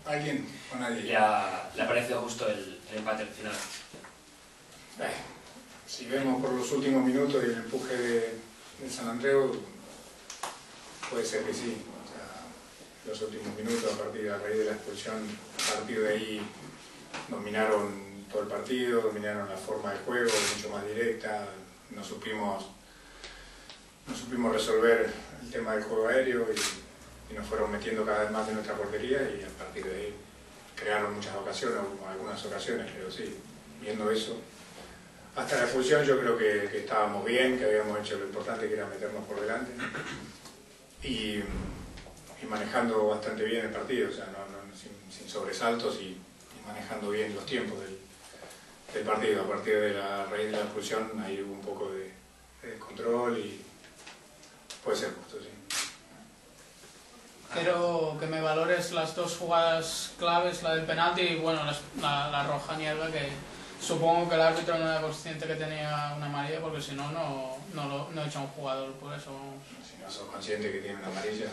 ¿Alguien o nadie? ¿Le ha parecido justo el empate al final? Si vemos por los últimos minutos y el empuje de San Andreu, puede ser que sí. O sea, los últimos minutos, a raíz de la expulsión, a partir de ahí dominaron todo el partido, dominaron la forma de juego, mucho más directa, no supimos resolver el tema del juego aéreo y nos fueron metiendo cada vez más en nuestra portería y a partir de ahí crearon muchas ocasiones, algunas ocasiones, pero sí, viendo eso. Hasta la expulsión yo creo que estábamos bien, que habíamos hecho lo importante que era meternos por delante y manejando bastante bien el partido, o sea, sin sobresaltos y manejando bien los tiempos del partido. A partir de la raíz de la expulsión ahí hubo un poco de descontrol y puede ser justo, sí. Quiero que me valores las dos jugadas claves, la del penalti y bueno, la roja Niebla, que supongo que el árbitro no era consciente que tenía una amarilla, porque si no, no echa un jugador por eso. Si no sos consciente que tiene una amarilla,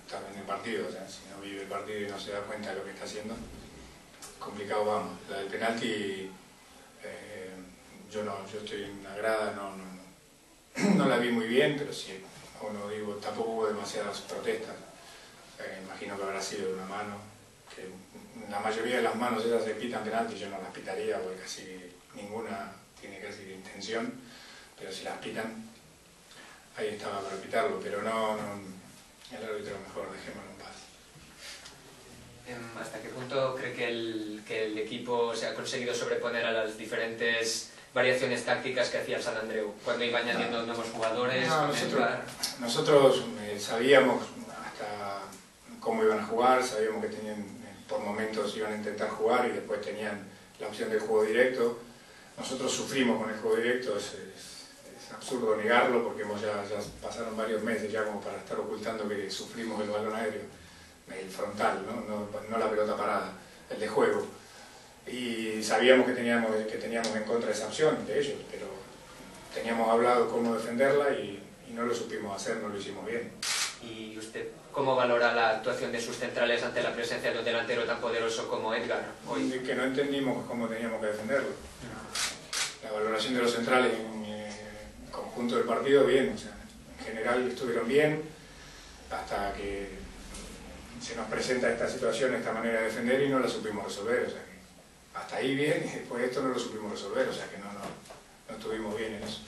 está en el partido, o sea, si no vive el partido y no se da cuenta de lo que está haciendo, complicado vamos. La del penalti, yo estoy en la grada, no la vi muy bien, pero sí, tampoco hubo demasiadas protestas. Imagino que habrá sido de una mano, que la mayoría de las manos ellas se pitan penalti, yo no las pitaría porque casi ninguna tiene casi intención, pero si las pitan, ahí estaba para pitarlo, pero el árbitro mejor dejémoslo en paz. ¿Hasta qué punto cree que el equipo se ha conseguido sobreponer a las diferentes variaciones tácticas que hacía el San Andreu? Cuando iba añadiendo nuevos jugadores. Nosotros sabíamos hasta cómo iban a jugar, sabíamos que por momentos iban a intentar jugar y después tenían la opción del juego directo. Nosotros sufrimos con el juego directo, es absurdo negarlo porque ya pasaron varios meses ya como para estar ocultando que sufrimos el balón aéreo, el frontal, no la pelota parada, el de juego. Y sabíamos que teníamos en contra esa opción de ellos, pero teníamos hablado cómo defenderla y no lo supimos hacer, no lo hicimos bien. ¿Y usted cómo valora la actuación de sus centrales ante la presencia de un delantero tan poderoso como Edgar hoy? Que no entendimos cómo teníamos que defenderlo. La valoración de los centrales en el conjunto del partido, bien, o sea, en general estuvieron bien, hasta que se nos presenta esta situación, esta manera de defender y no la supimos resolver, o sea que hasta ahí bien y después esto no lo supimos resolver, o sea que no estuvimos bien en eso.